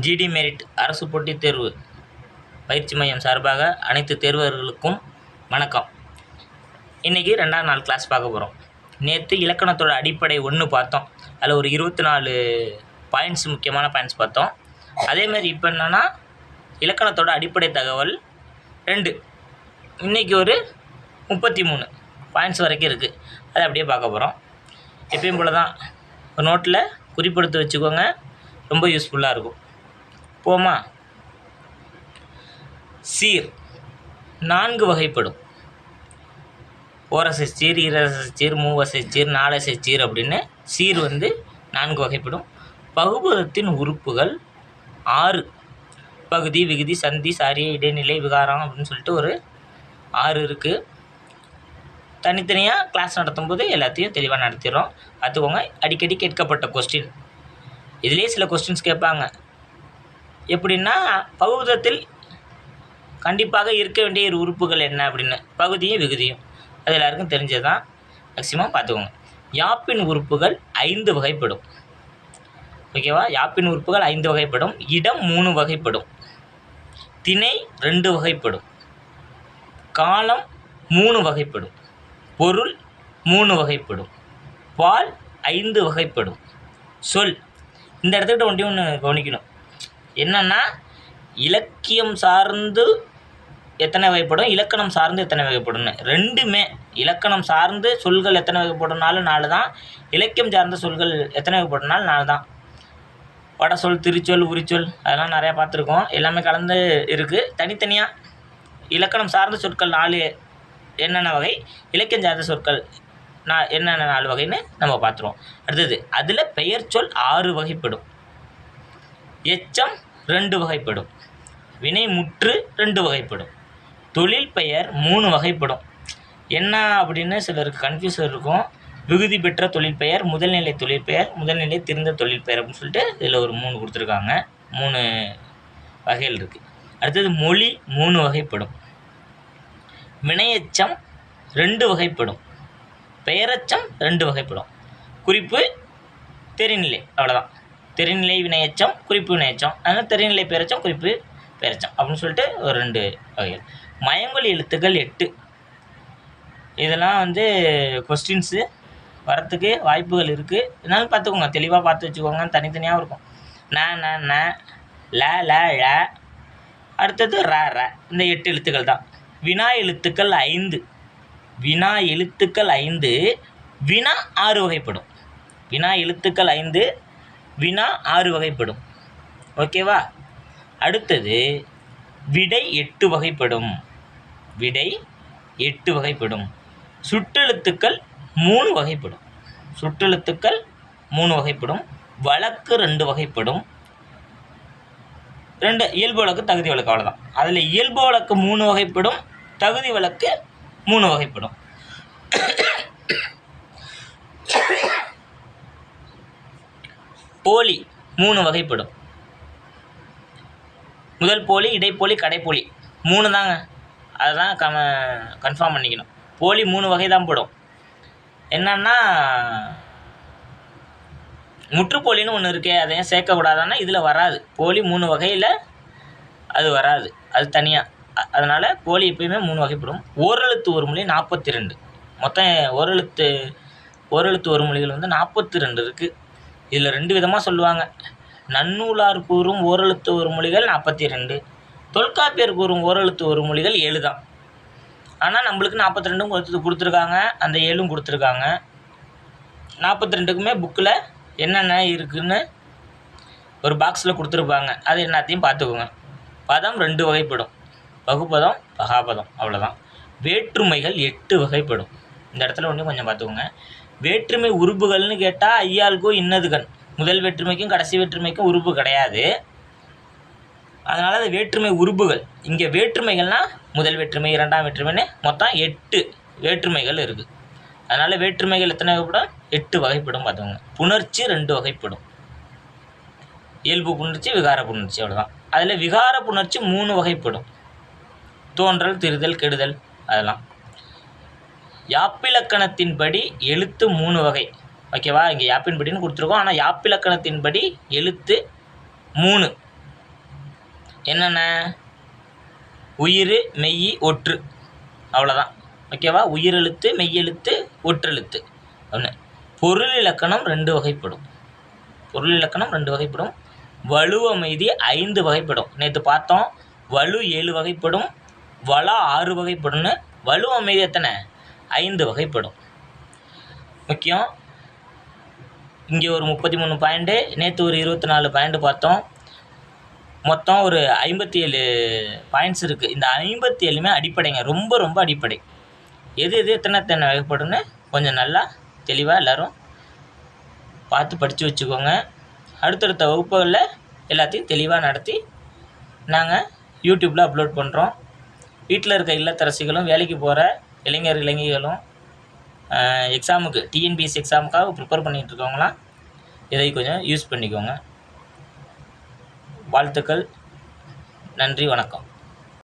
GT merit அரசு போட்டித் தேர்வு பயிற்சி மையம் சார்பாக அனைத்து தேர்வர்களுக்கும் வணக்கம். இன்றைக்கி 2ஆம் நாள் கிளாஸ் பார்க்க போகிறோம். நேற்று இலக்கணத்தோட அடிப்படை 1 பார்த்தோம். அதில் ஒரு 24 பாயிண்ட்ஸ், முக்கியமான பாயிண்ட்ஸ் பார்த்தோம். அதேமாதிரி இப்போ என்னென்னா இலக்கணத்தோட அடிப்படை தகவல் 2, இன்றைக்கி ஒரு 33 பாயிண்ட்ஸ் வரைக்கும் இருக்குது. அதை அப்படியே பார்க்க போகிறோம். எப்பயும் போல தான் ஒரு நோட்டில் குறிப்பெடுத்து வச்சுக்கோங்க, ரொம்ப யூஸ்ஃபுல்லாக இருக்கும். போமா. சீர் 4 வகைப்படும். ஓரசை சீர், ஈரசை சீர், மூவசை சீர், நாலசை சீர் அப்படின்னு சீர் 4 வகைப்படும். பகுபதத்தின் உறுப்புகள் 6. பகுதி, விகுதி, சந்தி, சாரிய, இடைநிலை, விகாரம் அப்படின்னு சொல்லிட்டு ஒரு 6 இருக்குது. தனித்தனியாக கிளாஸ் நடத்தும்போது எல்லாத்தையும் தெளிவாக நடத்திடுறோம். பார்த்துக்கோங்க. அடிக்கடி கேட்கப்பட்ட கொஸ்டின், இதுலேயே சில கொஸ்டின்ஸ் கேட்பாங்க. எப்படின்னா, பகுபதத்தில் கண்டிப்பாக இருக்க வேண்டிய உறுப்புகள் என்ன அப்படின்னு, பகுதியும் விகுதியும், அது எல்லாருக்கும் தெரிஞ்சது தான். மேக்ஸிமம் பார்த்துக்கோங்க. யாப்பின் உறுப்புகள் 5 வகைப்படும். ஓகேவா? யாப்பின் உறுப்புகள் 5 வகைப்படும். இடம் 3 வகைப்படும். திணை 2 வகைப்படும். காலம் 3 வகைப்படும். பொருள் 3 வகைப்படும். பால் 5 வகைப்படும். சொல், இந்த இடத்துக்கிட்ட ஒன்று கவனிக்கணும். என்னென்னா, இலக்கியம் சார்ந்து எத்தனை வகைப்படும், இலக்கணம் சார்ந்து எத்தனை வகைப்படும்னு. ரெண்டுமே. இலக்கணம் சார்ந்து சொல்கள் எத்தனை வகைப்படும்னாலும் 4 தான். இலக்கியம் சார்ந்த சொல்கள் எத்தனை வகைப்படும்னாலும் 4 தான். வட சொல், திருச்சொல், உரிச்சொல், அதெல்லாம் நிறையா பார்த்துருக்கோம். எல்லாமே கலந்து இருக்குது. தனித்தனியாக இலக்கணம் சார்ந்த சொற்கள் 4 என்னென்ன வகை, இலக்கியம் சார்ந்த சொற்கள் என்னென்ன 4 வகைன்னு நம்ம பார்த்துருவோம். அடுத்தது, அதில் பெயர் சொல் 6 வகைப்படும். எச்சம் 2 வகைப்படும். வினைமுற்று 2 வகைப்படும். தொழில் பெயர் 3 வகைப்படும். என்ன அப்படின்னு சிலருக்கு கன்ஃபியூஸ் இருக்கும். விகுதி பெற்ற தொழில் பெயர், முதல்நிலை தொழில் பெயர், முதல்நிலை திருந்த தொழில் பெயர் அப்படின்னு சொல்லிட்டு இதில் ஒரு 3 கொடுத்துருக்காங்க. 3 வகைகள் இருக்குது. அடுத்தது, மொழி 3 வகைப்படும். வினையச்சம் 2 வகைப்படும். பெயரச்சம் 2 வகைப்படும். குறிப்பு, தெரிநிலை, அவ்வளோதான். தெரிநிலை வினையச்சம், குறிப்பு வினையச்சம். அதனால் தெரிநிலை பெயரச்சம், குறிப்பு பெயரச்சம் அப்படின்னு சொல்லிட்டு ஒரு 2 வகைகள். மயங்கொலி எழுத்துக்கள் 8. இதெல்லாம் கொஸ்டின்ஸு வரத்துக்கு வாய்ப்புகள் இருக்குது. இதனாலும் பார்த்துக்கோங்க, தெளிவாக பார்த்து வச்சுக்கோங்க. தனித்தனியாகவும் இருக்கும். ந, ல, ழ, அடுத்தது ர. இந்த 8 எழுத்துக்கள் தான். வினா எழுத்துக்கள் 5. வினா எழுத்துக்கள் 5. வினா 6 வகைப்படும். வினா எழுத்துக்கள் 5, வினா 6 வகைப்படும். ஓகேவா? அடுத்தது, விடை 8 வகைப்படும். விடை 8 வகைப்படும். சுட்டெழுத்துக்கள் 3 வகைப்படும். சுட்டெழுத்துக்கள் 3 வகைப்படும். வழக்கு 2 வகைப்படும். 2 இயல்பு வழக்கு, தகுதி வழக்கு, அவ்வளோதான். அதில் இயல்பு வழக்கு 3 வகைப்படும். தகுதி வழக்கு 3 வகைப்படும். போலி 3 வகைப்படும். முதல் போலி, இடைப்போலி, கடைப்போலி 3 தாங்க. அதுதான் கன்ஃபார்ம் பண்ணிக்கணும். போலி 3 வகை தான் போடும். என்னன்னா, முற்றுப்போலின்னு ஒன்று இருக்கே, அதையும் சேர்க்கக்கூடாதான்னா இதில் வராது. போலி 3 வகையில் அது வராது, அது தனியாக. அதனால் போலி எப்பயுமே 3 வகைப்படும். ஓரெழுத்து ஒரு மொழி 42. மொத்தம் ஓரெழுத்து ஒரு மொழிகள் 42 இருக்குது. இதில் 2 விதமாக சொல்லுவாங்க. நன்னூலார் கூறும் ஓரெழுத்து ஒரு மொழிகள் 42. தொல்காப்பியர் கூறும் ஓரெழுத்து ஒரு மொழிகள் 7 தான். ஆனால் நம்மளுக்கு 42 கொடுத்துருக்காங்க, அந்த 7 கொடுத்துருக்காங்க. 42க்குமே புக்கில் என்னென்ன இருக்குதுன்னு ஒரு பாக்ஸில் கொடுத்துருப்பாங்க. அது எல்லாத்தையும் பார்த்துக்கோங்க. பதம் 2 வகைப்படும். பகுபதம், பகாபதம், அவ்வளோதான். வேற்றுமைகள் 8 வகைப்படும். இந்த இடத்துல கொஞ்சம் பார்த்துக்கோங்க. வேற்றுமை உறுப்புகள்னு கேட்டால் ஐயாளுக்கும் இன்னதுகன், முதல் வேற்றுமைக்கும் கடைசி வேற்றுமைக்கும் உறுப்பு கிடையாது. அதனால் அது வேற்றுமை உறுப்புகள். இங்கே வேற்றுமைகள்னால் முதல் வேற்றுமை, 2ஆம் வேற்றுமைன்னு மொத்தம் 8 வேற்றுமைகள் இருக்குது. அதனால் வேற்றுமைகள் எத்தனை வகைப்படும்? 8 வகைப்படும். பார்த்துக்கோங்க. புணர்ச்சி 2 வகைப்படும். இயல்பு புணர்ச்சி, விகார புணர்ச்சி, அவ்வளோதான். அதில் விகார புணர்ச்சி 3 வகைப்படும். தோன்றல், திரிதல், கெடுதல், அதெல்லாம். யாப்பிலக்கணத்தின்படி எழுத்து 3 வகை. ஓகேவா? இங்கே யாப்பின்படின்னு கொடுத்துருக்கோம். ஆனால் யாப்பிலக்கணத்தின்படி எழுத்து 3. என்னென்ன? உயிர், மெய், ஒற்று, அவ்வளோதான். ஓகேவா? உயிரெழுத்து, மெய்யெழுத்து, ஒற்றெழுத்து. ஒன்று. பொருள் இலக்கணம் 2 வகைப்படும். பொருள் இலக்கணம் 2 வகைப்படும். வலுவமைதி 5 வகைப்படும். நேற்று பார்த்தோம். வலு 7 வகைப்படும், வளா 6 வகைப்படும்னு. வலுவமைதி எத்தனை? 5 வகைப்படும். முக்கியம். இங்கே ஒரு 33 பாயிண்ட்டு, நேற்று ஒரு 24 பாயிண்ட்டு பார்த்தோம். மொத்தம் ஒரு 57 பாயிண்ட்ஸ் இருக்குது. இந்த 57மே அடிப்படைங்க. ரொம்ப ரொம்ப அடிப்படை. எது எது எத்தனை வகைப்படும்னு கொஞ்சம் நல்லா தெளிவாக எல்லோரும் பார்த்து படித்து வச்சுக்கோங்க. அடுத்தடுத்த வகுப்புகளில் எல்லாத்தையும் தெளிவாக நடத்தி நாங்கள் யூடியூப்பில் அப்லோட் பண்ணுறோம். வீட்டில் இருக்க இல்லத்தரசிகளும் வேலைக்கு போகிற இளைஞர்களும் எக்ஸாமுக்கு டிஎன்பிஎஸ்சி எக்ஸாமுக்காக ப்ரிப்பேர் பண்ணிகிட்டு இருக்கவங்களாம் இதை கொஞ்சம் யூஸ் பண்ணிக்கோங்க. வாழ்த்துக்கள். நன்றி, வணக்கம்.